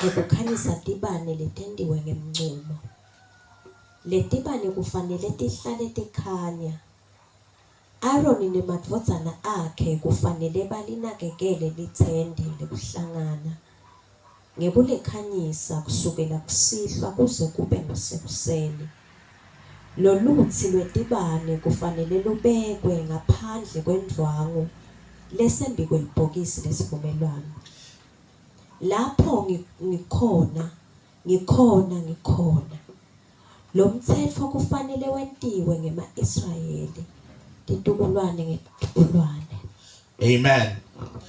Ukukhanyisa tibane letendiwe ngemncumo. Letibane kufanele tihlale tikhanya. Aaron nemadvodzana akhe kufanele balinakekele lithende lekuhlangana ngekulekhanyisa kusukela kusihlwa kuze kube ngasekuseni. Lolutsi lwetibane kufanele lubekwe ngaphandle kwendvwangu lesembi kwelibhokisi lesivumelwano. Lapho ngikhona. Lo mtsetfo kufanele wentiwe ngema-Israyeli titukulwane ngetitukulwane. Amen.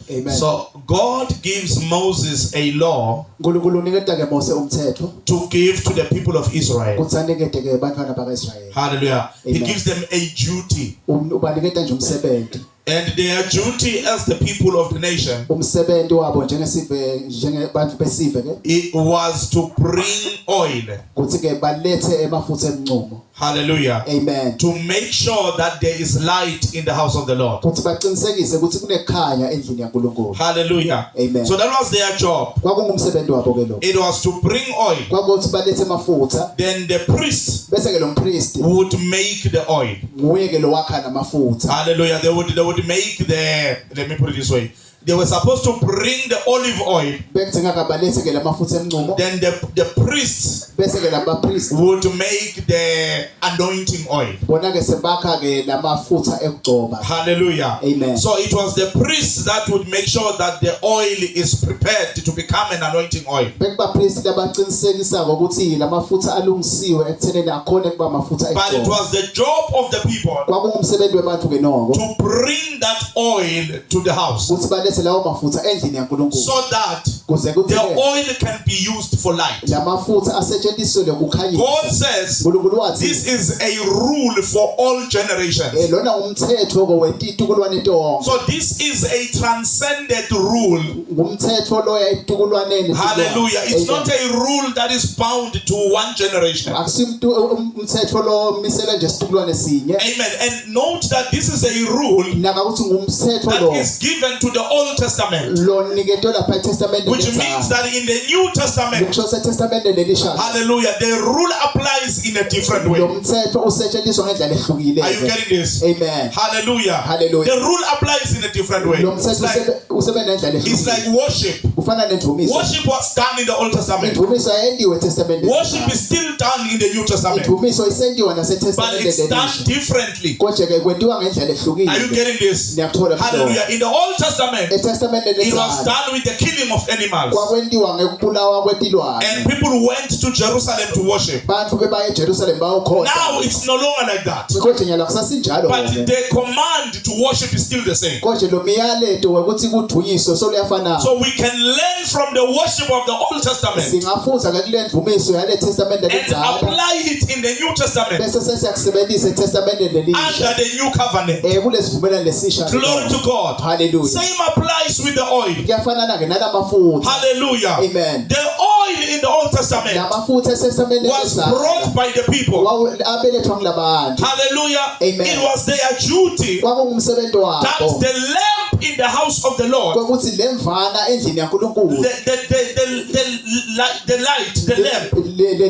Amen. So God gives Moses a law uNkulunkulu uniketa ke Mose umthetho to give to the people of Israel. ukuthi anikete ke bantwana bakwaIsrayeli. Hallelujah. He Amen. gives them a duty. Ubaniketa nje umsebenzi. And their duty as the people of the nation, Umsebenzi wabo njengebantu besive ke it was to bring oil. ukuthi ke balethe emafutha emncumo. Hallelujah. Amen. To make sure that there is light in the house of the Lord. Ukuthi baqinisekise ukuthi kunekhanya endlini yaNkulunkulu. Hallelujah. Amen. So that was their job. Kwakungumsebenzi wabo ke lo. It was to bring oil. Kwakuthi balethe emafutha Then the priest bese ke lo mpristi would make the oil. nguye ke lo wakha namafutha. Hallelujah. They would make let me put it this way. They were supposed to bring the olive oil. Bekuthenga kabalethe ke lamafutha emncumo. Then the priest Bese ke labapristi would make the anointing oil. bona ke sebakha ke lamafutha ekugcoba. Hallelujah. Amen. So it was the priest that would make sure that the oil is prepared to become an anointing oil. Bekubapristi labaqinisekisa ukuthi lamafutha alungisiwe ekutheneni akhona kuba amafutha But it ekugcoba. was the job of the people Kwakungumsebenzi webantu ke noko to bring that oil to the house ukuthi balethe lawo mafutha endlini yaNkulunkulu so that kuze kuthi the oil can be used for light. lamafutha asetshenziswe kukhanyisa. God says uNkulunkulu wathi this is a rule for all generations. lona umthetho ko wetitukulwane tonke. So this is a transcended rule. Ngumthetho loya etitukulwaneni. Hallelujah. It's not a rule that is bound to one generation. akusimntu umthetho lo misela nje isitukulwane sinye. Amen. And note that this is a rule Naka ukuthi ngumthetho that lo is given to the Old Testament, lo niketwe lapha eTestament which means that in the New Testament, kusho seTestament lelisha hallelujah, the rule applies in a different way. lo mthetho usetshenziswa ngendlela ehlukile. Are you getting this? Amen. Hallelujah. Hallelujah. The rule applies in a different way. Lo It's mthetho like, usebenza ngendlela it's ehlukile. like worship. Kufana nendumiso. Worship was done in the Old Testament. Indumiso yendiwe eTestament. Worship is still done in the New Testament, Indumiso isendiwa but naseTestament it's done lelisha. differently. Kodwa ke kwenziwa ngendlela ehlukile. Are you getting this? Ngiyakuthola mhlobo. Hallelujah. In the Old Testament, eTestament it was lelisha done with the killing of animals. kwakwendiwa ngekubulawa kwetilwane. And people went to Jerusalem to worship. Bantu ke baye eJerusalem bayokhona. Now it's no longer like that. Kodwa nyala kusasinjalo. But the command to worship is still the same. Kodwa lo miyalezo ukuthi kudunyiswe so liyafana. So we can learn from the worship of the Old Testament Singafuza ke kule ndumiso yale Testament and lelisha. apply it in the New Testament Bese sesiyakusebenzisa eTestament lelisha. under the new covenant. Kulesivumelwano lesisha. Glory to God. Hallelujah. Same applies with the oil. Kuyafanana ke nalamafutha. Hallelujah. Amen. The oil in the Old Testament Lamafutha eTestament was lelisha. brought by the people. Abelethwa nglabantu. Hallelujah. Amen. It was their duty Kwakungumsebenzi that wabo. the lamp in the house of the Lord, Kwakuthi lemvana endlini yaNkulunkulu. the light, the lamp,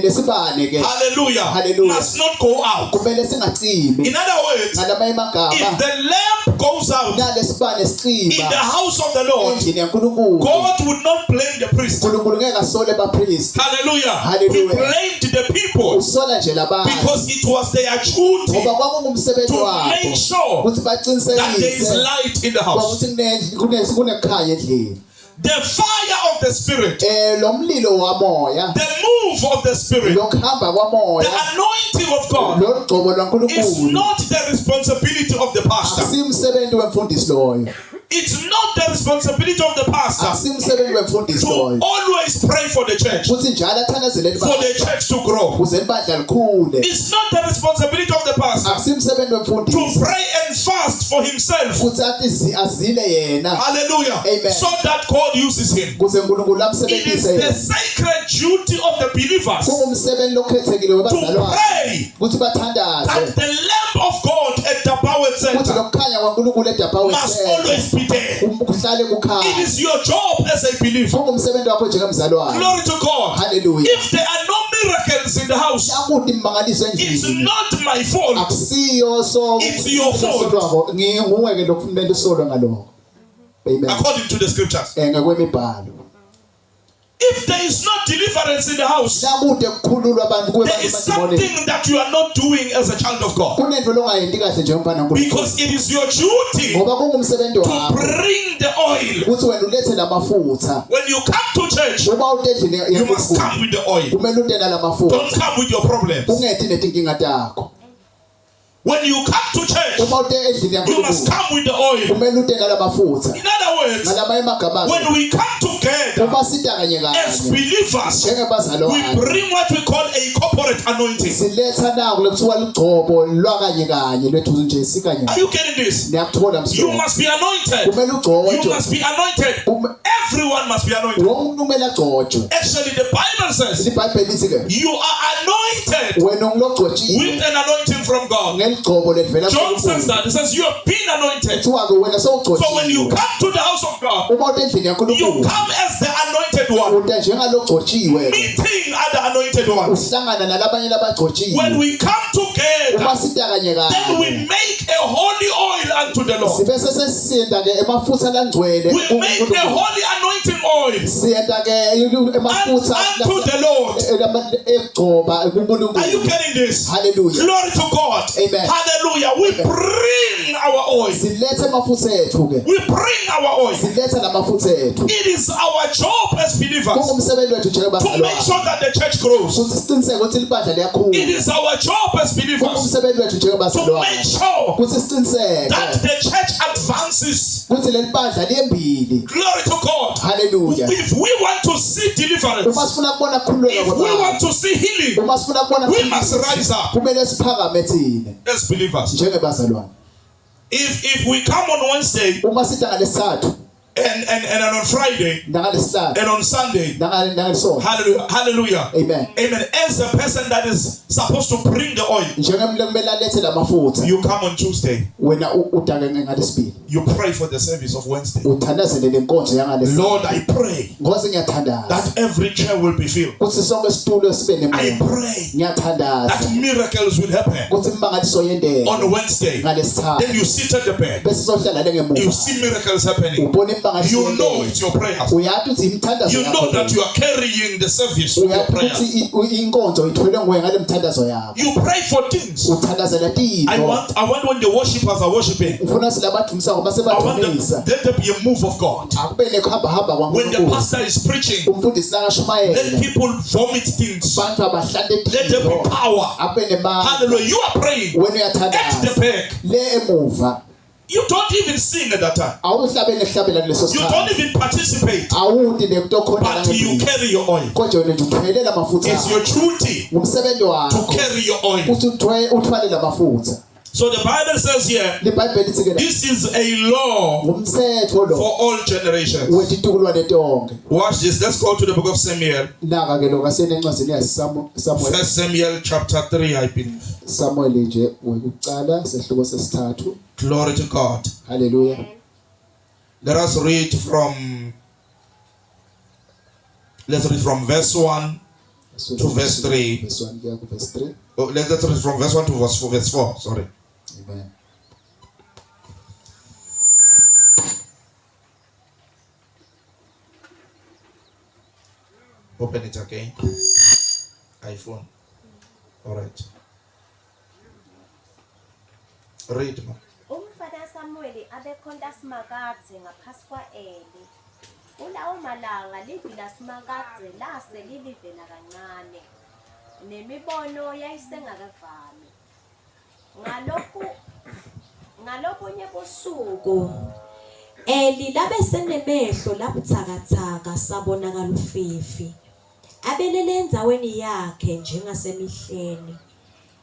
Lesibane ke. hallelujah, Hallelujah. must not go out. Kumele singacimi. In other words, Ngalama if emagama. the lamp goes out Nalesibane in sicima. the house of the Lord, Endlini yaNkulunkulu. God would not blame the priest. uNkulunkulu ngeke asole abapriest. Hallelujah. He Hallelujah. blamed the people Usola nje labantu. because it was their duty Ngoba kwakungumsebenzi to wabo. make sure Ukuthi that there is baqinisekise light in the house. ukuthi kunekhaya endlini. The fire of the Spirit, Lo mlilo wamoya. the move of the Spirit, Lokuhamba the kwamoya. anointing of God Lo gcobo is lwaNkulunkulu. not the responsibility of the pastor. Asimsebenzi wemfundisi loyo. It's not the responsibility of the pastor Asimsebenzi wemfundisi to loyo. always pray for the church, Futhi njalo athandazeleni for the church to grow. ukuze ibandla likhule. It's not the responsibility of the pastor Asimsebenzi to wemfundisi. pray and fast for himself. Futhi athi azile yena Hallelujah. Amen. So that God uses him. ukuze uNkulunkulu It is amsebenzise the yena. sacred duty of the believers Kungumsebenzi lokhethekile to webazalwane pray ukuthi bathandaze that the lamp of God at the power power ukuthi center lokukhanya kwaNkulunkulu eDabawe must always be there. kuhlale It kukhanya is your job as a believer. kungumsebenzi wakho njengemzalwane. Glory to God. Hallelujah. If there are no miracles in the house, Yakuthi imangaliso it's endlini not my fault. akusiyo so It's your fault. lwakho nginguweke lokufunela usolwa ngalokho. Amen. According to the scriptures. Ngakwemibhalo If there is not deliverance in the house, nakude kukhululwa abantu there is something that you are not doing as a child of God. kunento longayendi kahle njengomfana kaNkulunkulu Because it is your duty ngoba kungumsebenzi to wakho bring the oil. ukuthi wena ulethe lamafutha When you come to church, uba utendlini you must come with the oil. kumele utena lamafutha Don't come with your problems. ungethi netinkinga takho. When you come to church, Uma ute endlini you must yaNkulunkulu come with the oil. kumele utena lamafutha. In other words, Ngalama emagama when we come together uma sitakanye as kanye believers, we njengebazalwane bring what we call a corporate anointing. siletha nako lekuthiwa ligcobo lwakanye kanye lwethu nje sikanye. Are you getting this? Niyakuthola You msilo. must be anointed. Kumele You ugcotshwe. must be anointed. Everyone must be anointed. Wonke umuntu kumele agcotshwe. Actually, the Bible says iBhayibheli lithi ke you are anointed wena ungilogcotshiwe with an anointing from God. ngeligcobo levela John says that. He says you have been anointed. kuthiwa ke wena So when you sowugcotshiwe. come to the house of God, Uma uthi endlini you yaNkulunkulu come as the anointed one, uta njengalogcotshiwe meeting other anointed ones. uhlangana nalabanye labagcotshiwe. When we come Uma together, sitakanye then we kanye make a holy oil unto the Lord. sibe sesisiyenda ke emafutha langcwele We make a holy anointing oil siyenda ke emafutha unto the Lord. egcoba Are you kuNkulunkulu. getting this? Hallelujah. Glory to God. Amen. Hallelujah. We bring our oil. Silethe amafutha ethu ke. We bring our oil. Silethe lamafutha ethu. It is our job as believers Kungumsebenzi wethu to make njengebazalwane. sure that the church grows. Ukuthi siqiniseke ukuthi libandla It liyakhula. is our job as believers Kungumsebenzi wethu to njengebazalwane. make sure Ukuthi siqiniseke that the church advances. ukuthi leli bandla liyembili. Glory to God. Hallelujah. If we want to see deliverance, Uma sifuna kubona kukhululeka if we want kwabantu, to see healing, uma sifuna kubona we must rise up kumele siphakame thina as believers. njengebazalwane. If we come on Wednesday Uma sita ngalesithathu and on Friday nangalesihlanu and on Sunday, nangalesonto. hallelujah, hallelujah, Amen. amen. As a person that is supposed to bring the oil, Njengemle kumele alethe lamafutha. you come on Tuesday, Wena udake ngalesibili. you pray for the service of Wednesday. Uthandazele lenkonzo yangalesibili. Lord, I pray Ngoze ngiyathandaza. that every chair will be filled. Ukuthi sonke isitulo sibe I nemoya. pray Ngiyathandaza. that miracles will happen Ukuthi imbangaliso yendele on Wednesday. ngalesithathu. Then you sit at the bed, Bese sohlala you ngemuva. see miracles happening. Ubona imbangaliso You know yendele. it's your prayers. Uyathi uthi imthandazo You know that yakho. you are carrying the service with your Uyathi prayers. ukuthi inkonzo ithwele nguwe ngale mthandazo yakho. You pray for things. Uthandazela I timo. want when the worshippers are worshiping, Ufuna silabathumisa ngoba I want them, sebathumisa. let there be a move of God. Akube nekuhamba hamba When the kwaNkulunkulu. pastor is preaching, Umfundisi let nakashumayela. people vomit things. Abantu abahlante Let there be timo. power. Akube nemandla. Hallelujah. You are praying Wena at the uyathandaza. back. Le emuva. You don't even sing at that time. Awuhlabele hlabela kuleso You don't sikhathi. even participate. Awundi nekutokhona But you ngempilo. carry your oil. Kodwa wena nje uthwele lamafutha. It's your duty Ngumsebenzi to wakho. carry your oil. Ukuthi uthwale lamafutha. So the Bible says here, LeBhayibheli lithi ke this is a law ngumthetho lo for all generations. wetitukulwane tonke. Watch this. Let's go to the book of Samuel. Naka ke lo kasenencwazini yaSamuel. First Samuel chapter 3, I believe. Samuel nje wekuqala sehluko sesithathu. Glory to God. Hallelujah. Let us read from verse 1 to verse 3. Verse 1 kuya ku verse 3. Oh, let's read from verse 1 to verse 4. Sorry. Amen. Open it again. iPhone. All right. Read, ma. Umfana Samuel abekhonta simakadze ngaphasi kwa-Eli. Kulawo malanga livi lasimakadze lase lilivela kancane. Nemibono yayisengakavami. Ngalobunye busuku Eli labe senemehlo labuthakathaka sabonakala ufifi. Abelele endzaweni yakhe njengasemihleni.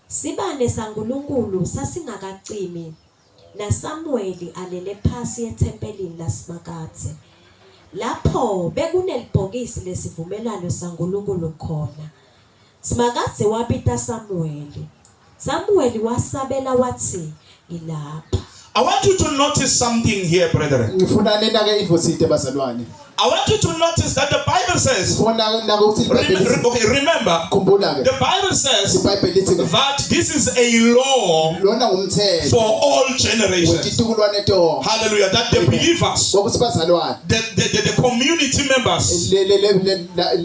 Sibane saNkulunkulu sasingakacimi. NaSamueli alele phasi ethempelini laSimakadze. Lapho bekunelibhokisi lesivumelwano saNkulunkulu khona. Simakadze wabita Samueli. Samuel wasabela wathi ngilapha. I want you to notice something here, brethren. ngifuna nena ke infosite bazalwane I want you to notice that the Bible says, ngifuna nako ukuthi remember, khumbula ke the Bible says iBhayibheli lithi ke that this is a law lona ngumthetho for all generations. wetitukulwane to Hallelujah. That the believers, ukuthi bazalwane the community members,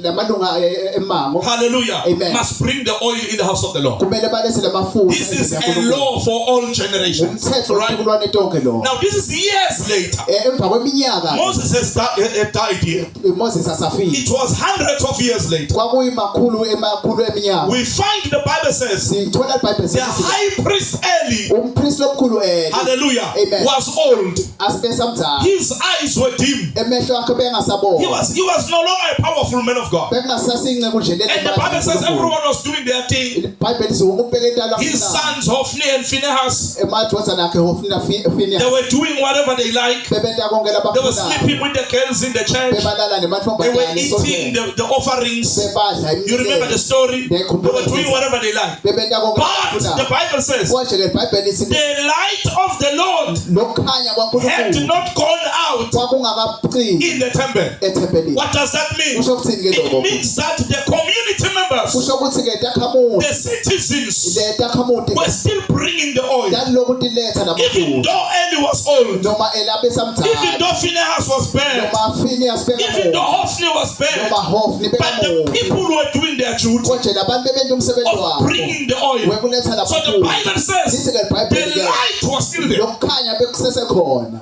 lamalunga emango hallelujah, Amen. must bring the oil in the house of the Lord. kumele balese lamafutha This is a law for all generations. umthetho Right? wetitukulwane tonke lo Now, this is years later. emva kweminyaka Moses has died here. Moses asafile It was hundreds of years later. kwakuyimakhulu eminyaka We find the Bible says sithola iBhayibheli the high priest Eli, umpriest lomkhulu hallelujah, Amen. was old. asibesamdala His eyes were dim. emehlo akhe He bengasabona was no longer a powerful man of God. bengasasince nje And the Bible says everyone was doing their thing. iBhayibheli siwukubeka entala His sons Hophni and Phinehas, emadodana akhe Hofni they Phineas were doing whatever they like. bebenta konke They were labafuna sleeping with the girls in the church. bebalala They were nemantombazane eating the offerings. bebadla You remember the story? They were doing whatever they like. bebenta konke But the labafuna Bible says konje ke iBhayibheli sithi the light of the Lord lokukhanya had kwaNkulunkulu not gone out kwakungakacini in the temple. ethempelini What does that mean? kusho ukuthini ke It lokho means that the community members, kusho ukuthi ke takhamuti the citizens, le takhamuti were still bringing the oil. daloku tiletha Even lamafutha though Eli was old, noma elabe even samdala though Phinehas was bad, noma Phineas even though bekamuva Hophni was bad, noma Hofni but the bekamuva people were doing their duty konje labantu bebenza umsebenzi of wabo bringing the oil. wekuletha So the Bible says lithi ke the iBhayibheli ke light was still there. lokukhanya bekusesekhona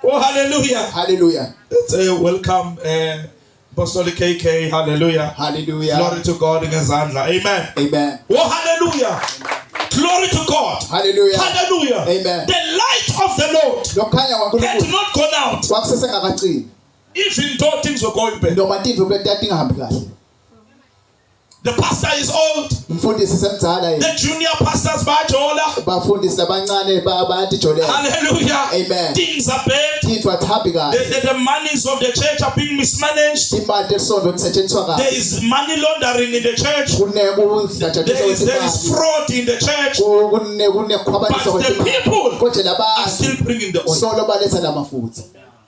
Oh, hallelujah. haleluya Let's welcome Apostolic KK. Hallelujah. haleluya Glory to God in Zandla. Amen. amen Oh, hallelujah. Glory to God. haleluya Hallelujah. Amen. The light of the Lord lokukhanya had kwaNkulunkulu not gone out, kwakusesengakacini even though things were going bad. noma tinto betatingahambi kahle The pastor is old. umfundisi semdala yena The junior pastors bajola. bafundisi labancane bayatijolela Hallelujah. Amen. Things are bad. tinto atihambi kahle The monies of the church are being mismanaged. imali tesonto tisetshenziswa There kahle is money laundering in the church. kunekudlatshaniswa There is kwezimali fraud in the church. kunekukhwabaniswa But the people konje are labantu still bringing the oil. solo baletha lamafutha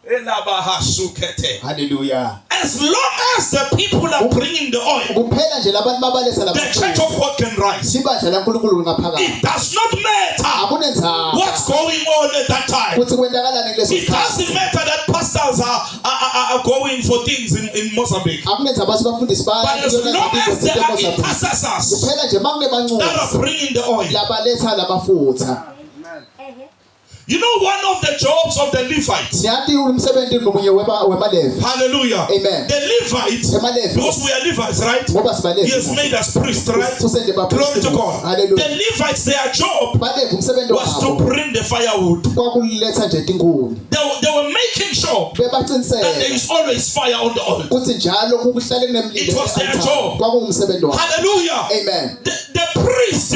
Elabahasukete. haleluya As long as the people are bringing the oil, kuphela nje labantu babaletha the church lamafutha of God can rise. sibandla laNkulunkulu ngaphakathi It does not matter akunenzanga what's going on at that time. kuthi kwenzakalani kuleso It doesn't sikhathi matter that pastors are going for things in Mozambique. akunenza abantu bafundisi But as long as there are intercessors kuphela nje makune that banxusi are bringing the oil. labaletha lamafutha You know, one of the jobs of the Levites. nyathi umsebenzi ngomunye wemalevi Hallelujah. Amen. The Levites, emalevi because we are Levites, right? ngoba He has sibalevi made us priests, right? kusende Glory to God. The haleluya Levites, their job balevi umsebenzi was to wabo bring the firewood. kwakuletha nje tinkuni They were making sure that there bebaciniseka is always fire on the altar. kuthi njalo kuhlale kunemlilo It was their e-altar. job. kwakuwumsebenzi wabo Hallelujah. amen The priests,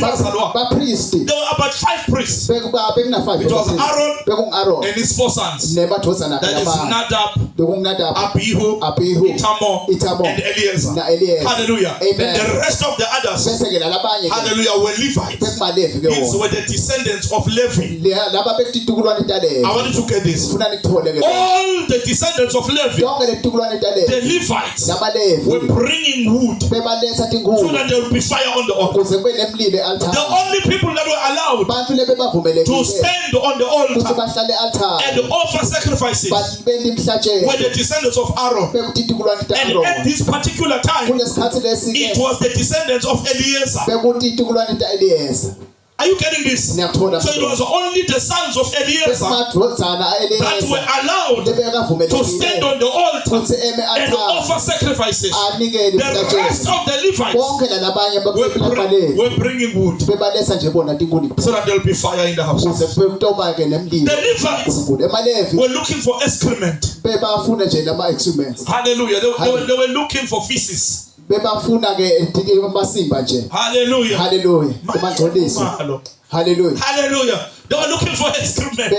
bapristi there were about 5 priests. bekuna-5 It was Aaron bekungu-aron and his 4 sons. nemadodana That is Nadab, bekungunadabu Abihu, Abihu, Ithamar, and Eleazar. na Eliyeza Hallelujah. Amen. And the rest of the others, bese-ke lalabanye hallelujah, were Levites. bekumalevi ke These wona were the descendants of Levi. laba bekutitukulwane I italeve want you to get this. funa nikuthole ke All the descendants of Levi, yonke le titukulwane the italeve Levites, were labalevi bringing wood bebaletha so tinkuni that there will be fire on the altar. ukuze kube nemlilo The e-altar only people that were allowed abantu lebe to bavumelekile stand on the ukuthi altar bahlale e-altar and offer sacrifices benta imhlatshelo were the descendants of Aaron. bekutitukulwane And at ita-aroni this particular time, kulesikhathi lesi-ke it was the descendants of Eleazar. bekutitukulwane ita-eliyeza Are you getting this? niyakuthola So it was only the sons of Eleazar besimadodana that were a-eliyeza allowed to stand lebekavumelekile on the altar ukuthi eme and altar offer sacrifices. anikele The rest imhlatshelo of the Levites bonke lalabanye were bringing wood bebaletha nje bona tinkuni so that there will be fire in the house. ukuze kutoba-ke nemlilo The Levites uNkulunkulu emalevi were looking for excrement. bebafuna nje lama-excrements Hallelujah. They were looking for feces. bebafuna-ke amasimba nje Hallelujah. haleluya kubangcolisi Malo. haleluya Hallelujah. They were looking for excrement.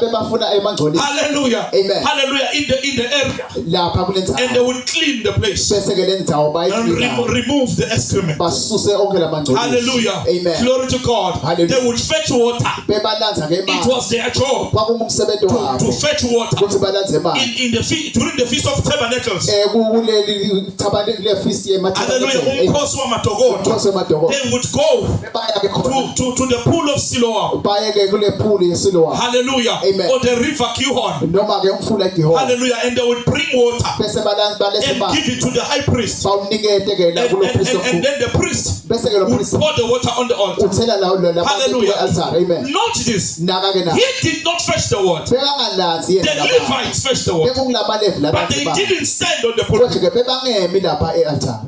bebafuna emangcoleni Hallelujah. Amen. Hallelujah. In the area. lapha kule And they ndawo would clean the place bese ke le ndawo and bayiclean remove the excrement. basuse onke lamangcolisi Hallelujah. Amen. Glory to God. Hallelujah. They would fetch water. bebalanza ke It manzi was their job kwakungumsebenzi to wabo fetch water. ukuthi balanze manzi In the during the Feast of Tabernacles. kuleli tabernacle feast Hallelujah. yemathebele Umkhosi wamadokodo. Umkhosi wamadokodo. They would go baya ke khona to the pool of Siloam. baye ke kule pool yeSiloam Hallelujah. Amen. Or the river Gihon. noma ke umfula eGihon Hallelujah. And they would bring water bese balese and manzi give it to the high priest. bawunikete ke la kulo priest And then the priest bese ke lo would priest pour the water on the altar. uthela la Hallelujah. altar amen Note this. naka ke na He did not fetch the water. bekangalanzi The yena Levites fetched the water. bekungilabalevi But they labantu didn't stand on the kodwa pulpit. ke bebangemi lapha ealtar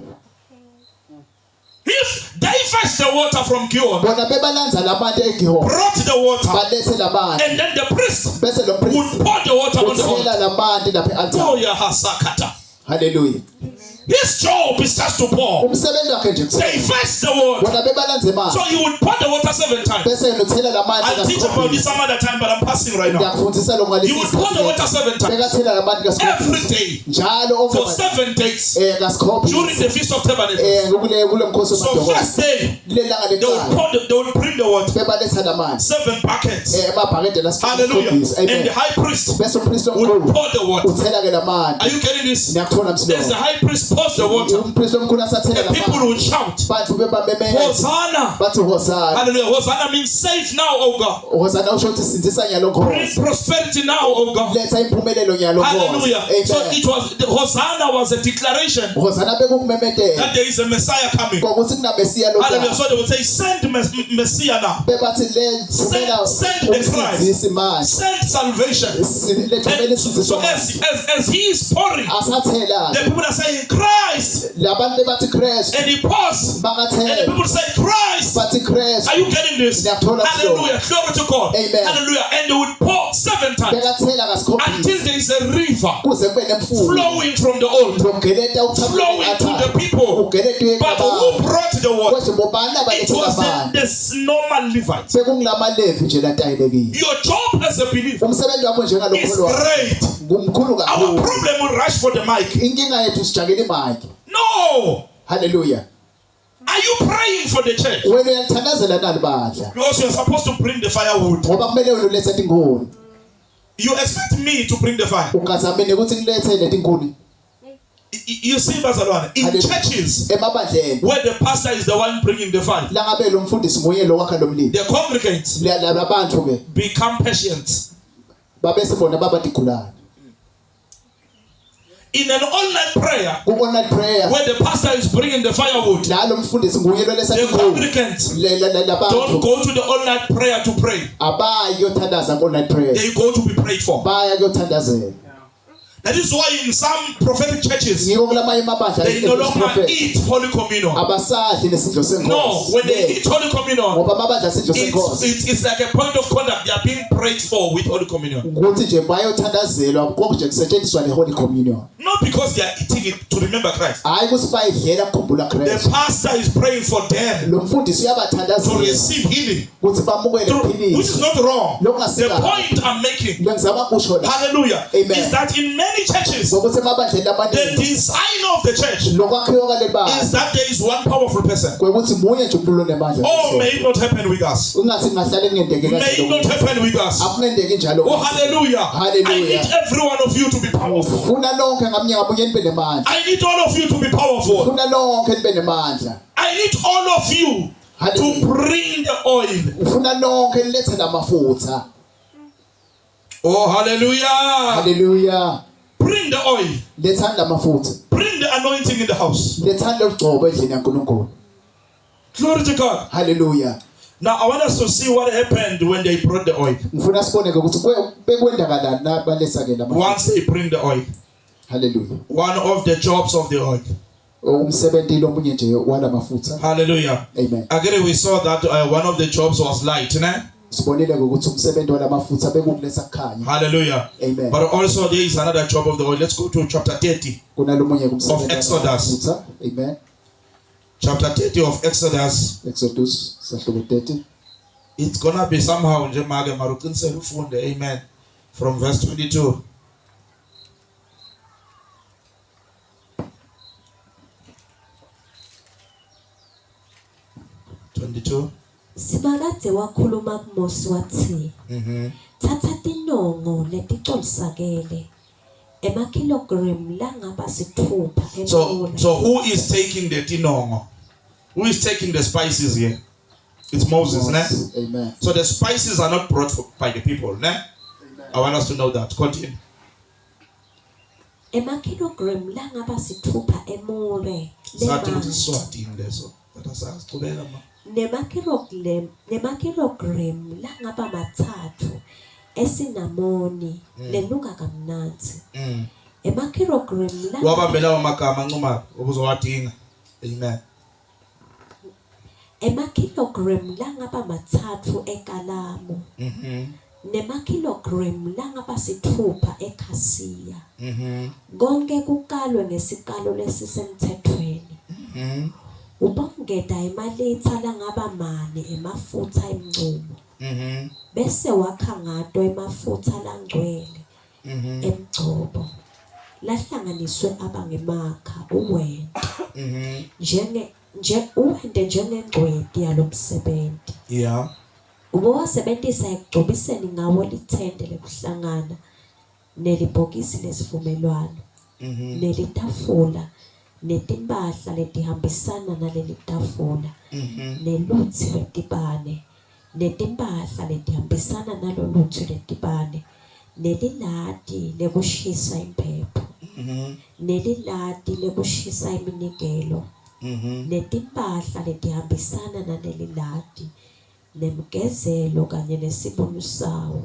If they fetched the water from Gihon, bona bebalanza labantu eGihon brought the water, balethe labantu and then the priest bese lo priest would pour the water on the altar. uthela labantu lapha ealtar Oh, yeah, Hasakata. hallelujah His job is just to pour. umsebenzi wakhe nje They fetched the water. bona bebalanze manzi So he would pour the water 7 times. bese uthela lamanzi I'll teach about this some other time, but I'm passing right now. ngiyakufundisa lo He would pour the water 7 times. bekathela lamanzi Every kasikhombisa day. njalo For 7 days. During kasikhombisa the Feast of Tabernacles. kule mkhosi So wamadokodo first day, kule langa they leqala would bring the water. bebaletha lamanzi 7 buckets. emabhakede Hallelujah. lasikhombisa And the amen high priest bese umpriest would omkhulu pour the water. uthela ke lamanzi Are you getting this? ngiyakuthola As the msilo high priest pours the water, umpriest omkhulu asathela the people lamanzi would shout, bantu bebamemeza Hosanna! bathi hosana Hallelujah. Hosanna means save now, oh God. hosana usho ukuthi sindisa nyalo Bring nkhosi prosperity now, oh God. letha impumelelo nyalo nkhosi Hallelujah. So amen it was, the Hosanna was a declaration hosana bekumemethela that there is a Messiah coming. ngokuthi kunamesiya lo Hallelujah. So they would say, send Messiah now. bebathi le thumela Send the umsindisi manje Send salvation. lethumela And isindisiso so as he is pouring, asathela the people are saying, Christ. labantu bebathi Christ And he pours. And the bakathela people say, Christ. bathi Christ Are you getting this? Ngiyakuthola Hallelujah. Glory to God. Amen. Hallelujah. And they would pour 7 times bekathela kasikhombisa until there is a river kuze kube nemfuyo flowing from the altar, ngogeleta flowing to the people. ugeleta But who brought the water? kwethu bobani It abalethe was labantu the normal Levites. sekungilamaLevi nje latayelekile Your job as a believer umsebenzi wabo is njengalokholwa great. ngumkhulu Our kakhulu problem will rush for the mic. inkinga yethu sijakela imaki No. hallelujah Are you praying for the church? wena uyalithandazela nani badla Because you're supposed to bring the firewood. ngoba kumele wena ulethe inkuni You expect me to bring the fire. ungazamini ukuthi ngilethe leti nkuni You see, Bazalwane, in Hallelujah. churches emabandleni where the pastor is the one bringing the fire, la ngabe lo mfundisi nguye lo wakha lo mlilo the congregants labantu ke become patient. babese bona babatigulana In an all-night prayer, ku-online prayer where the pastor is bringing the firewood, la lo mfundisi nguye lo letha the inkuni congregants don't labantu go to the all-night prayer to pray. abayi kuyothandaza ku-online prayer They go to be prayed for. baya kuyothandazela That is why in some prophetic churches, ngiko kulamanye amabandla they no longer eat Holy Communion. abasadli nesidlo No, when they senkosi eat Holy Communion, ngoba amabandla esidlo senkosi it's like a point of conduct. They are being prayed for with Holy Communion. ukuthi nje bayothandazelwa konke nje kusetshenziswa le-holy communion Not because they are eating it to remember Christ. hayi ukuthi bayidlela kukhumbula The Kristu pastor is praying for them lo mfundisi to uyabathandazela receive healing, ukuthi bamukele which is iphilisi not wrong. lo The kungasikala point I'm making, lo ngizama kusho la hallelujah, Amen. is that in many churches, ngokuthi emabandleni the amaningi design of the church lokwakhiwa kwale is bandla that there is one powerful person. kwekuthi munye nje umpilo nemandla Oh, may it not happen with us. ungathi kungahlale kungenzeki May it not happen with us. akungenzeki njalo Oh, hallelujah. Hallelujah. I need every one of you to be powerful. funa lonke ngamunye ngamunye nibe nemandla I need all of you to be powerful. funa lonke nibe nemandla I need all of you Hallelujah. to bring the oil. ufuna lonke nilethe lamafutha Oh, hallelujah. haleluya Bring the oil. lethani lamafutha Bring the anointing in the house. lethani logcobo endlini yaNkulunkulu Glory to God. haleluya Now, I want us to see what happened when they brought the oil. ngifuna sibone ke ukuthi bekwendakalani nabalesa ke lamafutha Once they bring the oil, haleluya one of the jobs of the oil. umsebenzi lomunye nje walamafutha Hallelujah. amen Again, we saw that one of the jobs was light. Né? sibonile ukuthi umsebenzi walamafutha bekukuletha kukhanya Hallelujah. Amen. But also there is another job of the oil. Let's go to chapter 30. kunalomunye kumsebenzi Of Exodus. walamafutha amen Chapter 30 of Exodus. Exodus sahluko 30 It's gonna be somehow nje make maruqinisele ufunde. Amen. From verse 22. Simakade wakhuluma kuMosi wathi thatha tinongo leticolisakele emakilogram langaba 6 So who is taking the tinongo? Who is taking the spices here? It's Moses, ne? Amen. So the spices are not brought by the people, ne? Amen. I want us to know that. Continue. emakilogram langaba 6 emure Sathi ukuthi Swatini leso. Qhubeka ma. nemakilogram langaba 3 esinamoni lenuka kamnanzi emakilogram Wabambela amagama ancuma ukuzowadinga. Amen. emakilogram langaba 3 ekalamu nemakilogram langaba 6 ekhasiya konke kukalwe ngesikalo lesisemthethweni ubongeda imalitha langaba 4 emafutha emncumo bese wakha ngato emafutha langcwele emgcobo lahlanganiswe abangemakha uwende uwende njengengcweti yalomsebenzi. Yeah. Ubowasebenzisa ekugcobiseni ngawo lithende lekuhlangana nelibhokisi lesivumelwano nelitafula netimpahla letihambisana nalelitafula nelutsi lwetibane netimpahla letihambisana nalolutsi lwetibane nelilati lekushisa impepho nelilati lekushisa iminikelo netimpahla letihambisana nalelilati nemgezelo kanye nesibunu sawo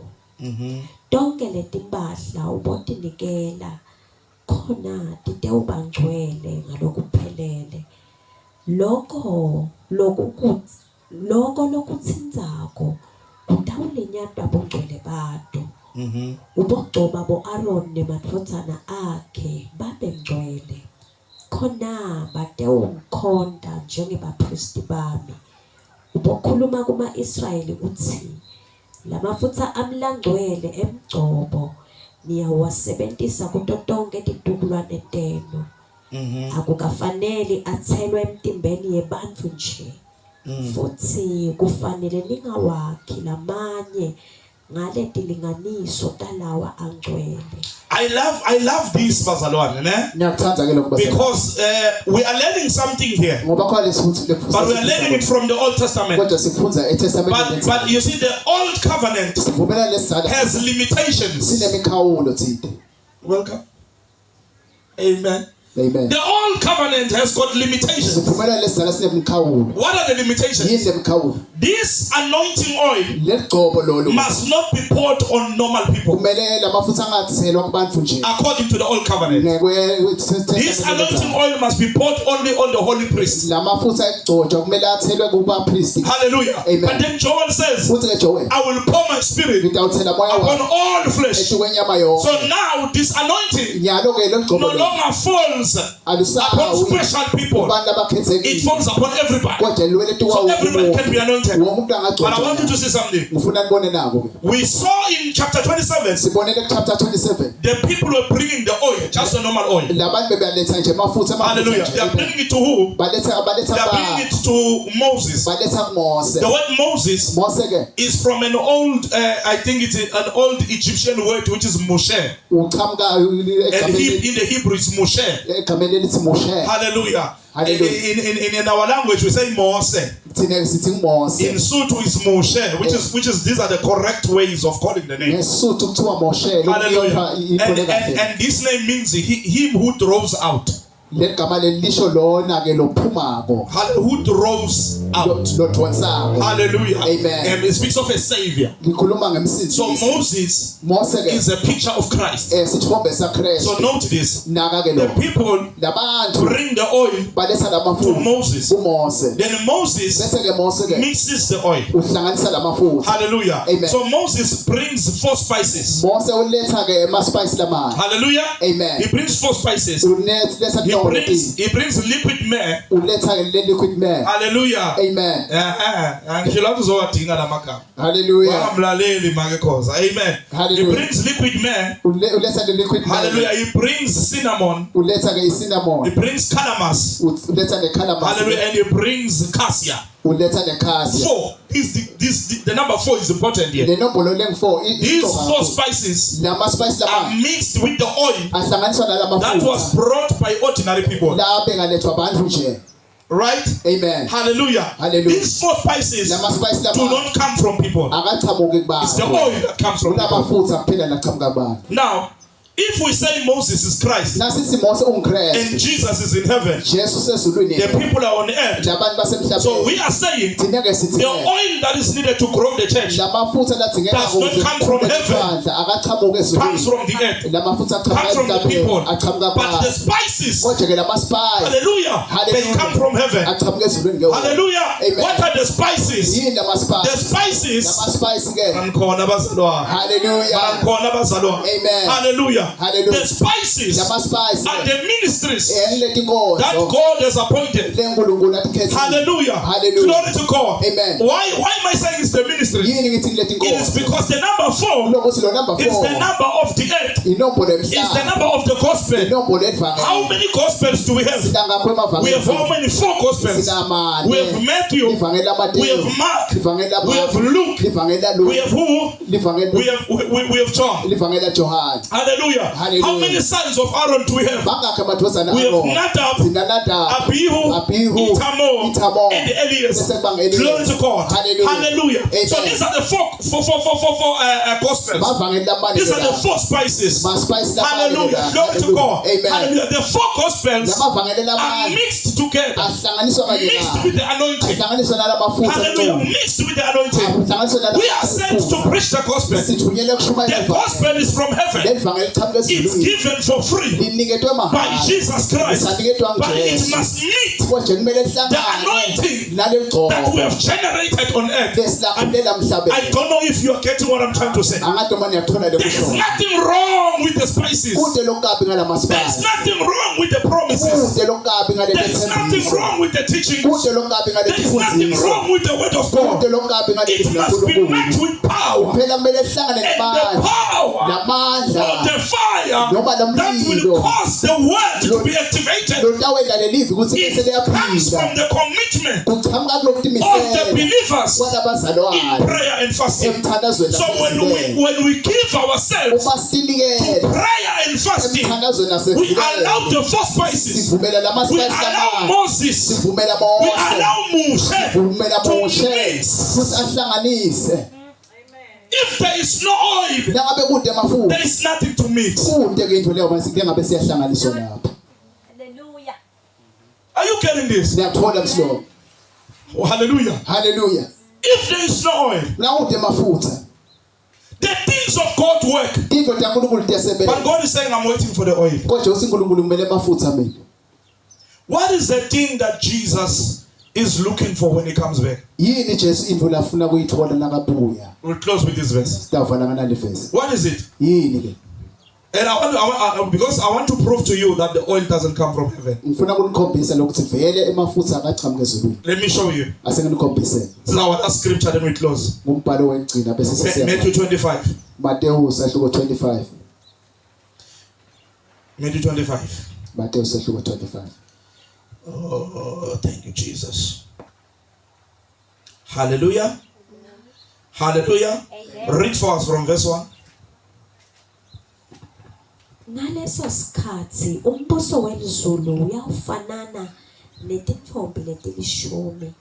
tonke letimpahla ubotinikela khona titewubangcwele ngalokuphelele lokho lokutsindzako kutawulinyatwa bongcwele bato ubogcoba bo-Aaron nemadvodzana akhe babengcwele khona batewumkhonda njengebapristi bami ubokhuluma kuma-Israyeli uthi lamafutha amlangcwele emgcobo niyawasebenzisa kuto tonke titukulwane tenu akukafanele athelwe emtimbeni yebantfu nje futhi kufanele ningawakhi lamanye ngale tilinganiso talawa angcwele. I love this bazalwane, ne? Ngiyakuthanda ke lokho bazalwane. Because we are learning something here. Ngoba kwale sifuthi But we are learning it from the Old Testament. kodwa sifunza eTestament. But you see, the Old Covenant Sivumelana lesizalo has limitations. sinemikhawulo thide. Welcome. Amen. Amen. The Old Covenant has got limitations. Sivumelana lesizalo sinemikhawulo. What are the limitations? Yini lemikhawulo? This anointing oil Legcobo lolu must not be poured on normal people, kumele lamafutha angathelwa kubantu nje. according to the Old Covenant. This anointing oil must be poured only on the holy priest. Lamafutha egcotshwa kumele athelwe kubapristi. Hallelujah. Amen. But then Joel says, Futhi ke Joel I will pour my spirit ngitawuthela moya upon wami all flesh. etukwenyama yonke. So now this anointing Nyalo ke lo no gcobo longer falls upon alusahawi special people. kubantu It abakhethekile. falls upon everybody. Kodwa liwele So tuwa everybody can be anointed. umuntu But I want you to angagcotshwa. see something. Ngifuna nibone nako ke. We saw in chapter 27, Sibonele chapter 27. the people were bringing the oil, just the normal oil. Labantu bebaletha nje mafutha Hallelujah. They are nje. bringing it to who? Baletha They are bringing it to Moses. baletha kuMose. The word Moses Mose ke is from an old, I think it's an old Egyptian word, which is Moshe. uqhamuka And in the Hebrew, it's Moshe. egameni elithi Moshe. Hallelujah. Hallelujah. In our language, we say Mose. Thina sithi Mose. In Sotho, it's Moshe, which is these are the correct ways of calling the name. Ngesuthu kuthiwa Moshe. Hallelujah. And this name means him who draws out. Legama lelisho lona ke lophumako. Who draws out. Lodonsako. Hallelujah. Amen. And it speaks of a savior. Ngikhuluma ngemsindisi. So Moses Mose ke is a picture of Christ. sithombe So saKristu. note this. Naka ke The lo. people Labantu bring the oil baletha to lamafutha Moses. kuMose. Then Moses Bese ke Mose ke mixes the oil. uhlanganisa lamafutha. Hallelujah. Amen. So Moses brings 4 spices. Mose uletha ke ama-spice lamanye. Hallelujah. Amen. He brings 4 spices. Uletha He tonke. brings liquid myrrh. Uletha ke liquid myrrh. Hallelujah. Amen. Angisho lapho uzowadinga lamagama. Hallelujah. Wangamlaleli make khoza. Amen. He Hallelujah. brings liquid myrrh. Uletha le liquid myrrh. Hallelujah. He brings cinnamon. Uletha ke cinnamon. He brings calamus. Uletha ne calamus. Hallelujah. And he brings cassia. Uletha ne cassia. 4 is the number 4 is important here. Le nombolo leng4 These 4 spices la spice are mixed with the oil ahlanganiswa nala that mafutha was brought by ordinary people. la bengalethwa abantu nje. Right? Amen. Hallelujah. Hallelujah. These 4 spices La spice la do not come from people. akachamuki kubantu. It's the oil that comes from la people. mafutha kuphela laqhamuka kubantu. Now, if we say Moses is Christ Nasi Mose and ungKristu. Jesus is in heaven, Jesu sezulwini. the people are on earth. Labantu basemhlabeni. So we are saying thina ke sithi the oil that is needed to grow the church la mafutha ladingeka does not come from heaven. akachamuki comes ezulwini. from the earth, La mafutha comes from the people. aqhamuka But the kubantu. spices, Kodwa ke la spice hallelujah, they Hallelujah. come from heaven. aqhamuka ezulwini ke. Hallelujah. Amen. What are the spices? Yini la The spice? spices. La spice ke. Bankhona bazalwane. Hallelujah. Bankhona bazalwane. Amen. Hallelujah. Hallelujah. The spices La spice are the ministries leti nkonzo that God has appointed. lenkulunkulu atikhethile. Hallelujah. Hallelujah. Glory to God. Amen. Why am I saying it's the ministry? Yini ngithi leti It is nkonzo? because the number 4 Lokuthi lo number is 4 the number of the earth. inombolo It's the emhlaba. number of the gospel. Inombolo evangeli. How many gospels do we have? Sidangakho We have how emavangeli. many? 4 gospels. Sidamane. We have Matthew. Livangeli We have laMateyu. Mark. Livangeli We have laMarku. Luke. Livangeli We laLuke. have who? Livangeli We have John. livangeli laJohane. Hallelujah. Hallelujah. How many sons of Aaron do we have? Bangakho amadodana We have abo? Nadab, Sina Nadab, Abihu, Itamar, and Elias. Bese kubanga Elias. Glory to God. Hallelujah. Hallelujah. So Amen. these are the four gospels. Bavangeli lamane These are the ke 4 spices. ma spice lamane. Hallelujah. Glory to God. Amen. Hallelujah. The 4 gospels Lamavangeli are lamane mixed together. ahlanganiswa Mixed with kanye the anointing. ahlanganiswa nala mafutha. Hallelujah. Mixed with the anointing. Ahlanganiswa nala We are sent to preach the gospel. sithunyelwe kushumayela The gospel is from heaven. lelivangeli liqhamuka It's ezulwini. given for free Liniketwe by mahala. Jesus Christ. Saniketwa But it nguJesu. must meet Konje kumele the lihlangane anointing nalengqondo that we have generated on earth. lesilakhulela I emhlabeni. don't know if you are getting what I'm trying to say. Angathi uma niyathola le There is kusho. nothing wrong with the spices. Kude lokukabi ngala There is masipala. nothing wrong with the promises. Kude lokukabi ngale There is nothing thembiso. wrong with the teachings. Kude lokukabi ngale There is nothing tifundiso. wrong with the word of God. Kude lokukabi ngale It must be met tifundiso. with power. Phela kumele lihlangane And the namandla. power Namandla. of the fire Noma that lomlilo. will cause the word to be activated. Lotawenda lelivi ukuthi It bese comes from liyaphinda. the commitment Kuqhamuka of the kulokuzimisela believers in kwalabazalwane prayer and fasting. emthandazweni So when we give ourselves uma sinikele prayer and fasting, emthandazweni we allow nasevileni the 4 spices. sivumela We lamaspayisi allow lamanye Moses. sivumela We Mose allow Moshe sivumela to Moshe mix. futhi ahlanganise. If there is no oil, Nangabe kude amafutha there is nothing to mix. kude ke into leyo mase ngabe siyahlanganiswa lapha. Hallelujah. Are you getting this? Ngiyathola mslo. Oh, hallelujah. Hallelujah. If there is no oil, Nangude amafutha the things of God work. into yaNkulunkulu But tiyasebenza. God is saying, I'm waiting for the oil. Kodwa usiNkulunkulu kumele amafutha mina. What is the thing that Jesus is looking for when he comes back? Yini Jesu into lafuna kuyithola nakabuya. We'll close with this verse. Sidavala nganale verse. What is it? Yini ke? And because I want to prove to you that the oil doesn't come from heaven. Ngifuna ukunikhombisa lokuthi vele emafutha akachamuke ezulwini. Let me show you. Asenginikhombise This is our last scripture, then we close. ngumbhalo wegcina bese sesiya. Matthew 25. Mateyu sahluko 25. Matthew 25. Mateyu sahluko 25. Oh, thank you, Jesus. Hallelujah. Hallelujah. Amen. Read for us from verse 1. Ngaleso sikhathi umbuso wezulu uyawufanana netintfombi letilishumi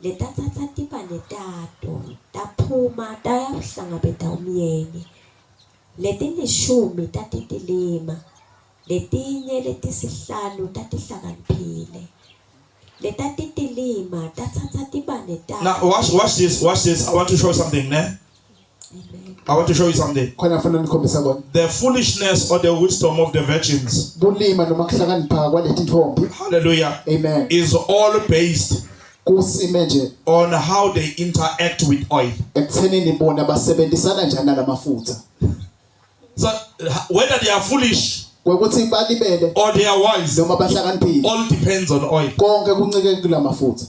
letathatha tibane tato taphuma tayawuhlangabeta umyeni letilishumi tatitilima letinye letisihlanu tatihlakaniphile letatitilima tathatha tibane tato. Now watch this. Watch this. I want to show you something. Amen. I want to show you something. Khona ngifuna nikhombisa kona. The foolishness or the wisdom of the virgins, Bulima noma kuhlakanipha kwaleti ntfombi. hallelujah, Amen. is all based Kusime nje on how they interact with oil. ekuthenini bona basebenzisana njani nalamafutha. So whether they are foolish Kwekuthi balibele or they are wise, noma bahlakaniphile. all depends on oil. Konke kuncike kulamafutha.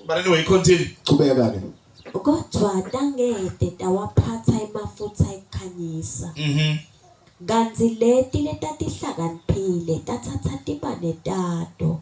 But anyway, continue. Qhubeka ke. kodwa tangede tawaphatha emafutha ekukhanyisa kanti leti letatihlakaniphile tatsatsa tibane tato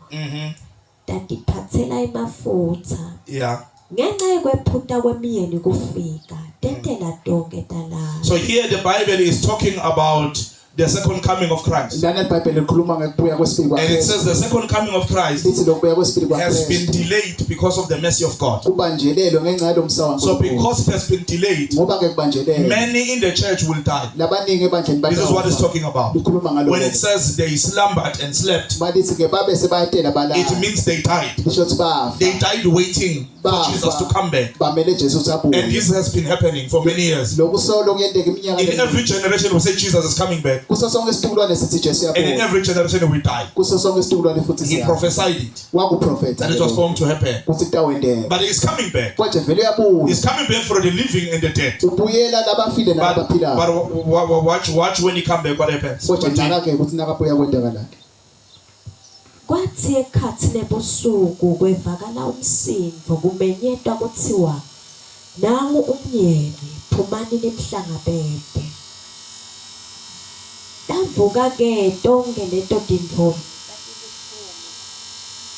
tatiphathela emafutha Yeah. ngenxa yekwephuta kwemiyeni kufika tetela tonke talala. So here the Bible is talking about the second coming of Christ. Lana iBhayibheli likhuluma ngekubuya kwesibili And it kwaKristu. says the second coming of Christ Lithi lokubuya kwesibili has been kwaKristu delayed because of the mercy of God. kubanjelelwe ngenxa yalomsawa So kaNkulunkulu. because it has been delayed, Ngoba ke kubanjelelwe many in the church will die. labaningi ebandleni This is what it's talking about. likhuluma When ngalokho. it says they slumbered and slept, Balithi ke babe sebayatela balala. it means they died. Lisho ukuthi bafa. They died waiting for Jesus to come back. Bamele Jesu ukuthi And abuye. this has been happening for many years. Lokhu solo kuyenteka iminyaka In every generation we say Jesus is coming back. kuso sonke isizukulwane sithi Jesu And in uyabuya. every generation we die. Kuso sonke isizukulwane futhi He siyafa. prophesied it. Wakuprofetha That it was going to happen. ukuthi kutawendeka. But he's coming back. Konje vele uyabuya. He's coming back for the living and the dead. Ubuyela labafile But nabaphilayo. watch when he come back what happens. Konje naka ke ukuthi nakabuya kwenteka lakhe. Kwathi ekhathini ebusuku kwevakala umsindvo kumenyetwa kuthiwa nangu umyeni phumani nimhlangabete. Davuka ke tonke leto tintfo tatilishumi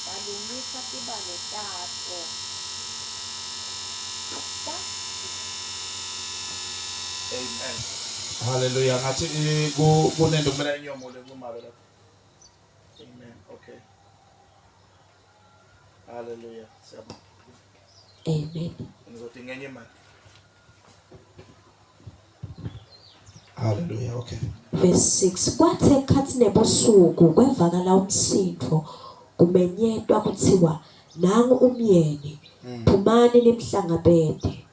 talungisa tibane tato. Amen. Hallelujah. Ngathi kunento kumele inyomule kumabe lapha. Amen. Okay. Hallelujah. Siyabonga. Amen. Ngizothi ngenye imali. Hallelujah. Okay. Verse 6 kwathi ekhathini ebusuku kwevakala umsindvo kumenyetwa kuthiwa nangu umyeni phumani nimhlangabete.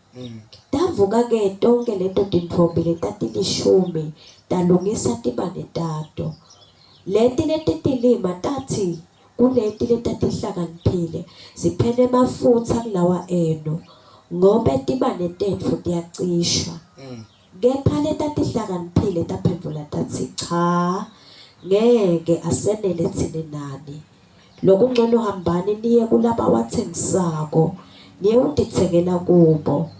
Davuka ke tonke leto tintfombi letatilishumi talungisa tibane tato. Leti letitilima tathi kuleti letatihlakaniphile ziphene emafutha kulawa eno ngobe tibane tetfu tiyacishwa. Kepha letatihlakaniphile taphendvula tathi cha ngeke asenele thine nani. Lokungcono hambani niye kulaba wathengisako niye utithengela kubo.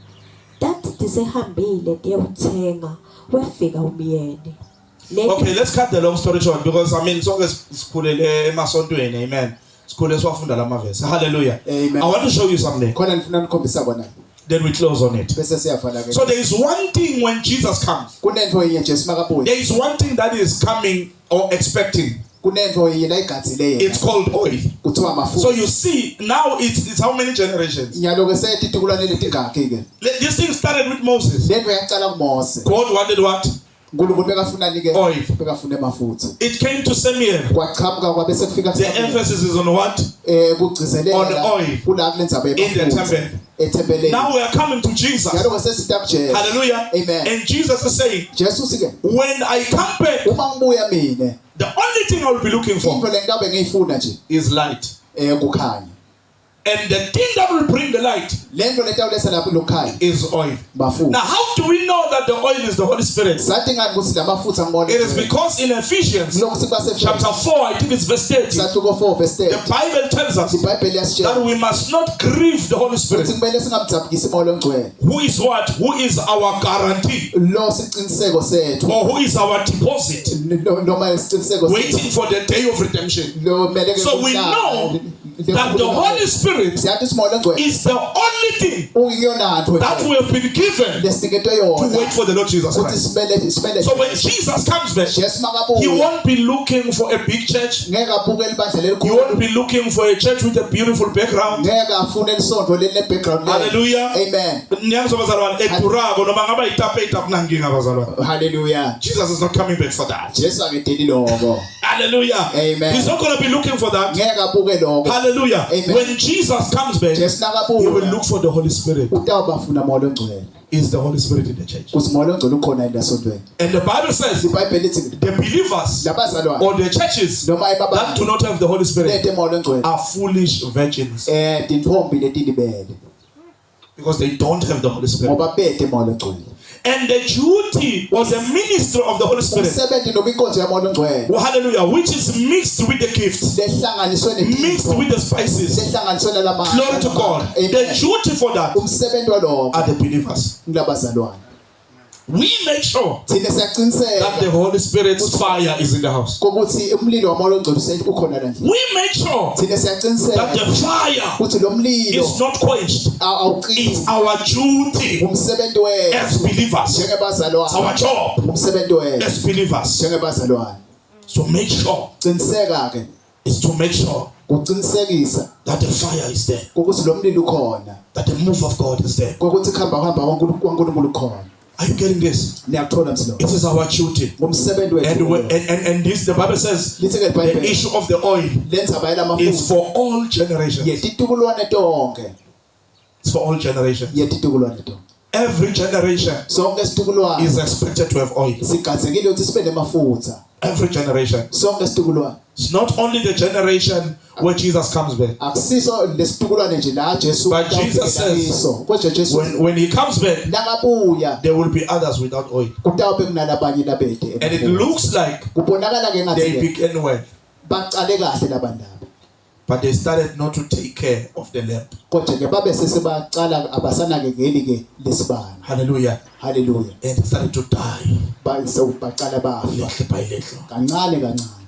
Tathi tisehambile tiyewuthenga wefika umyeni. Okay, let's cut the long story short because I mean sonke sikhulele emasontweni. Amen. Sikhule siwafunda lama verse. Hallelujah. Amen. I want to show you something. Khona ngifuna nikhombisa bona. Then we close on it. Bese siyavala ke. So there is one thing when Jesus comes. Kunento yenye Jesu makabuye. There is one thing that is coming or expecting. Kunento yenye la igatsile It's called oil. kuthiwa mafuta. So you see, now it's how many generations? Nyalo ke sethi tikulwane letingakhi ke. This thing started with Moses. Lento yaqala kuMose. God wanted what? uNkulunkulu bekafuna nike Oil. bekafuna emafutha. It came to Samuel. Kwaqhamuka kwabese kufika The emphasis is on what? kugcizelela On oil. kula kulendzaba In the temple. etempeleni. Now we are coming to Jesus. Nyalo ke sesita kuJesu. Hallelujah. Amen. And Jesus is saying, Jesu sike when I come back, uma ngibuya mine the only thing I will be looking for into lengabe ngiyifuna nje is light. kukhanya. And the thing that will bring the light Lento letawuletha lapho lokhanya is oil. mafuta. Now, how do we know that the oil is the Holy Spirit? Sathi ngani ukuthi lamafutha ngibona. It is because in Ephesians lokho sikubase chapter 4, I think it's verse 30, Sathuko 4 verse 30. the Bible tells us iBhayibheli that yasitshela we must not grieve the Holy Spirit, ukuthi kumele singamdzabukisi moya ongcwele. who is what? Who is our guarantee, Lo siqiniseko sethu. or who is our deposit, Noma isiqiniseko waiting for the day of redemption. Lo kumele ke So we know that the Holy Spirit siyathi simoya ongcwele is the only thing uyiyona nto that we have been given lesiketwe to yona wait for the Lord Jesus ukuthi Christ. simele So when Jesus comes back, Jesu He makabuya won't be looking for a big church. ngeke abukele ibandla He lelikhulu won't be looking for a church with a beautiful background. ngeke afune lisondvo leli background. Hallelujah. Amen. Niyangizwa bazalwane, edurako noma ngaba yitapeta kunankinga bazalwane. Hallelujah. Jesus is not coming back for that. Jesu akedeli lokho. Hallelujah. Amen. He's not going to be looking for that. ngeke abuke lokho. Hallelujah. Amen. When Jesus comes back, Jesu He will nakabuya look for the Holy Spirit. utawubafuna moya ongcwele Is the Holy Spirit in the church? kuthi moya ongcwele ukhona enasontweni. And the Bible says iBhayibheli lithi the believers labazalwane or the churches noma that ibabani do not have the Holy Spirit lethe moya ongcwele are foolish virgins tintfombi letilibele because they don't have the Holy Spirit. ngoba bethe moya ongcwele. And the duty was a ministry of the Holy Spirit. umsebenzi noma inkonzo yamoya ongcwele Oh, hallelujah. Which is mixed with the gifts, lehlanganiswe mixed nempilo with the spices. lehlanganiswe nalamandla Glory to God. The duty for that umsebenzi walokho are the believers. ngilabazalwane We make sure thina that the siyaqiniseka Holy Spirit's fire is in the house. ukuthi umlilo wamoya ongcwele ukhona la ndlini We make sure thina that siyaqiniseka the fire ukuthi lo mlilo is not quenched. awuqini It's our duty umsebenzi wethu as believers. It's njengebazalwane our job umsebenzi wethu as believers. njengebazalwane So make sure qiniseka ke is to make sure uqinisekisa that the fire is there, ukuthi lo mlilo ukhona that the move of God is there. ukuthi kuhamba kwaNkulunkulu ukhona Are you getting this? niyakuthola msilo It is our duty. umsebenzi And wethu and this, the Bible says, lithi ke the iBhayibheli issue of the oil lenza bayela is amafutha for all generations. yetitukulwane tonke It's for all generations. yetitukulwane tonke Every generation sonke isitukulwane is expected to have oil. sigadzekile ukuthi sibe nemafutha Every generation. sonke isitukulwane It's not only the generation where Jesus comes back. akusiso lesitukulwane nje la Jesu But Jesus says, kodwa Jesu When he comes back, nakabuya there will be others without oil. kutawube kunalabanye labede And it looks like kubonakala ke they ngathi began well, baqale kahle labandaba but they started not to take care of the lamp. kodwa ke babe sesebaqala abasanakekeli ke lesibani Hallelujah. haleluya And they started to die. baqala bafa Little by little. kancane kancane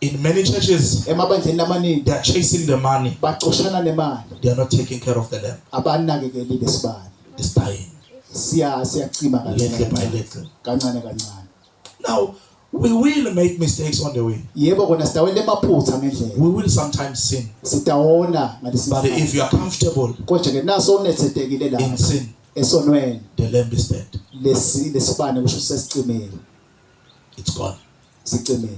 In many churches, emabandleni amaningi they are chasing the money. baxoshana nemali They are not taking care of the lamp. abanakekeli lesibani It's dying. siyacima Little by kancane little. kancane kancane Now, we will make mistakes on the way. yebo kona sitawela emaphutha ngendlela We will sometimes sin. sitawona ngalesi But if you are comfortable kodwa ke naso unethethekile in la sin, esonweni the lamp is dead. lesibane kusho sesicimile It's gone. sicimile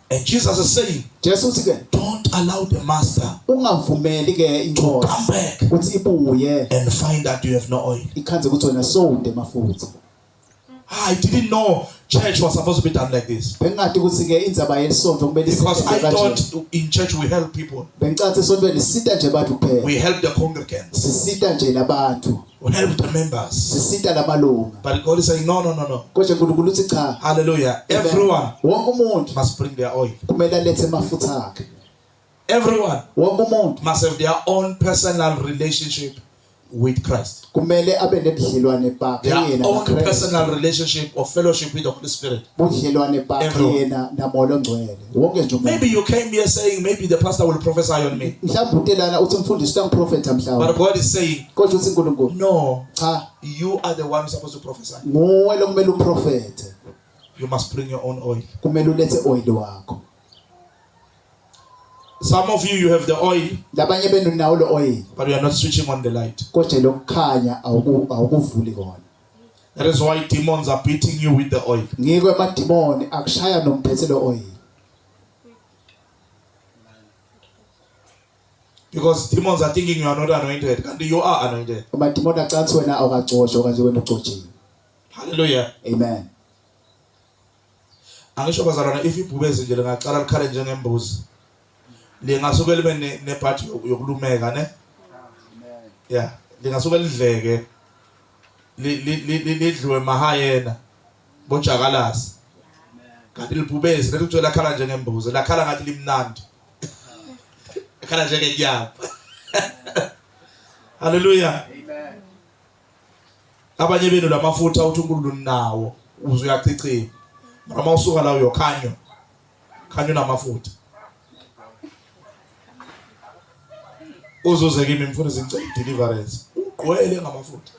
And Jesus is saying, Jesu uthi ke don't allow the master ungavumeli ke to inkosi come back ukuthi ibuye and find that you have no oil. ikhanze ukuthi wena sowude mafutha I didn't know church was supposed to be done like this. bengingadi ukuthi ke indzaba yesonto kumele Because I kanje thought in church we help people. bengicathi esontweni sisita nje abantu kuphela We help the congregants. sisita nje labantu We help the members. sisita lamalunga But God is saying, no. kodwa uNkulunkulu uthi cha Hallelujah. Everyone wonke umuntu must bring their oil. kumele alethe amafutha akhe Everyone wonke umuntu must have their own personal relationship with Christ. kumele abe nebudlelwane bakhe Their yena own naKristu personal relationship or fellowship with the Holy Spirit. budlelwane bakhe Everyone. yena namoya ongcwele wonke nje umuntu Maybe you came here saying, maybe the pastor will prophesy on me. mhlawumbe utelana uthi umfundisi uyangiprofetha But mhlawumbe God is saying, kodwa uthi uNkulunkulu no, cha you are the one who's supposed to prophesy. nguwe lo kumele uprofethe You must bring your own oil. kumele ulethe oil wakho Some of you have the oil, labanye benu nawo lo oil but you are not switching on the light. kodwa lokukhanya awukuvuli kona That is why demons are beating you with the oil. ngiko emadimoni akushaya nomphethe lo oil Because demons are thinking you are not anointed. And you are anointed. amadimoni acansi wena awukagcotshwa okanje wena ugcotshiwe Hallelujah. amen Angisho bazalwana if ibhubezi nje lingaqala likhale njengembuzi. Lingasuke libe nebhathi yokulumeka ne? Yeah, lingasuke lidleke. Lidliwe mahayena. Bojakalasi. Kanti libhubezi lethi kuthiwa lakhala njengembuzi, lakhala ngathi limnandi. Lakhala njengenyama. Hallelujah. Amen. Abanye benu lamafutha uthi uNkulunkulu nawo uzuyachichima. Mara usuka la uyokhanya. Khanya namafutha. Uzuze kimi mfundisi ngicela deliverance. Ugqwele ngamafutha.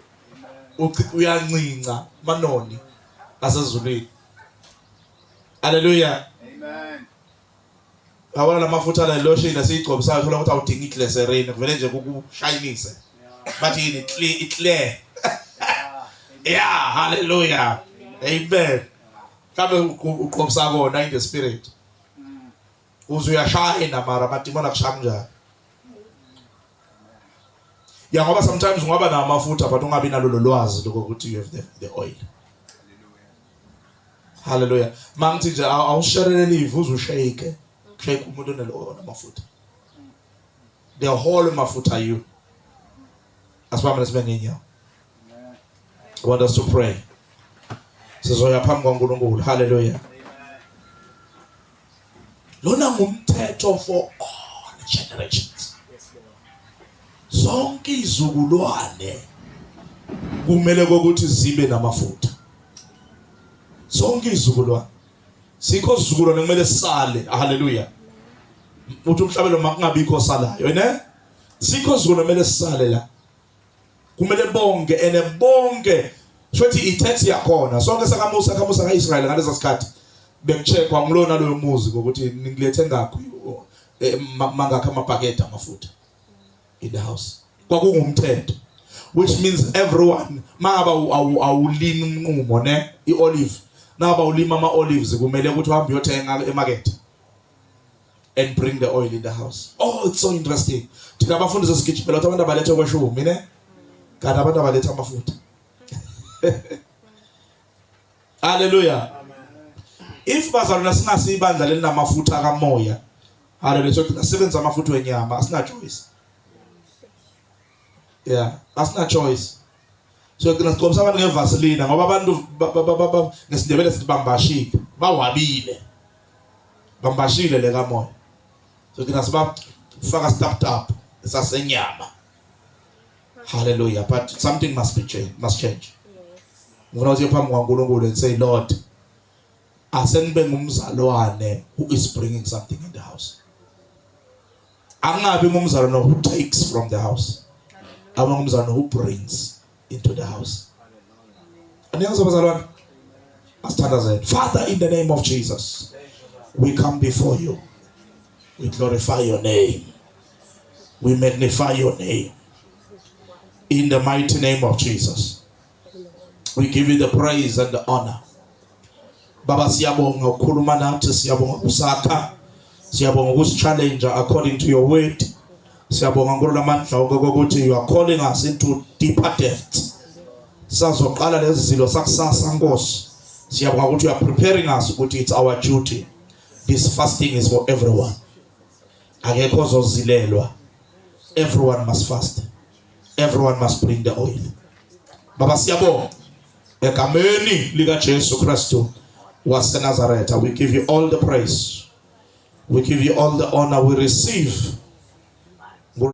Uyancinca manoni asezulwini. Hallelujah. Amen. Awona lamafutha la lotion asiyigcobisayo thola ukuthi awudingi iglycerine kuvele nje ukushayinise. But it clear. Yeah, hallelujah. Amen. Kabe uqobisa kona in the spirit. Uzuyashayina mara madimona kushaya kanjani? Yeah, ngoba sometimes ungaba namafutha but ungabi nalo lolwazi lokuthi you have the oil. Hallelujah. Mangithi nje awusherele live uzushake. Shake umuntu onamafutha. The whole mafutha you. Asibambe lesibenge nyawo. I want us to pray. Sizoya phambi kwaNkulunkulu. Hallelujah. Lona ngumthetho for all generations. Zonke izukulwane kumele ukuthi zibe namafutha. Zonke izukulwane. Sikho izukulwane kumele sisale. Hallelujah. Uthi umhlabelo makungabikho salayo, ne? Sikho izukulwane kumele sisale la. Kumele bonke ene bonke. Shothi itext yakhona. Sonke sakamusa kaIsrael ngalesa sikhathi. Bekucheckwa ngilona loyo muzi ukuthi ningilethe ngakho mangakho amabhakede amafutha in the house. Kwakungumthetho, which means everyone mangaba awulini umnqumo ne iolive naba ulima ama olives kumele ukuthi uhambe uyothenga emarket and bring the oil in the house. Oh, it's so interesting. Thina abafundi sesigijimela ukuthi abantu abalethe kweshumi ne kanti abantu abalethe amafutha. Hallelujah. If bazalwana singasibandla lelinamafutha kamoya, hallelujah, so sisebenza amafutha wenyama, asina choice. Yeah, asina choice. So ngisikhomisa abantu ngevaseline ngoba abantu ngesindebele sithi bambashile, bawabile. Bambashile le kamoya. So nginasiba faka stacked up esasenyama. Hallelujah, but something must change. Ngifuna ukuthi phambi kwaNkulunkulu and say, Lord, asenbe ngumzalwane who is bringing something in the house. Angabi ngumzalwane who takes from the house. Aba ngumzalwane who brings into the house. Aniyazi bazalwane? Asithandazeni. Father, in the name of Jesus, we come before you. We glorify your name. We magnify your name. In the mighty name of Jesus, we give you the praise and the honor. Baba, siyabonga ukukhuluma nathi, siyabonga kusakha, siyabonga ukusi-challenge according to your word. Siyabonga Nkulunkulu amandla ukuthi you are calling us into deeper depths. Sazoqala lezi zilo sakusasa Nkosi. Siyabonga ukuthi you are preparing us ukuthi it's our duty. This fasting is for everyone. Akekho ozozilelwa. Everyone must fast. Everyone must bring the oil. Baba, siyabonga egameni lika Jesu Kristu waseNazaretha, we give you all the praise. We give you all the honor. We receive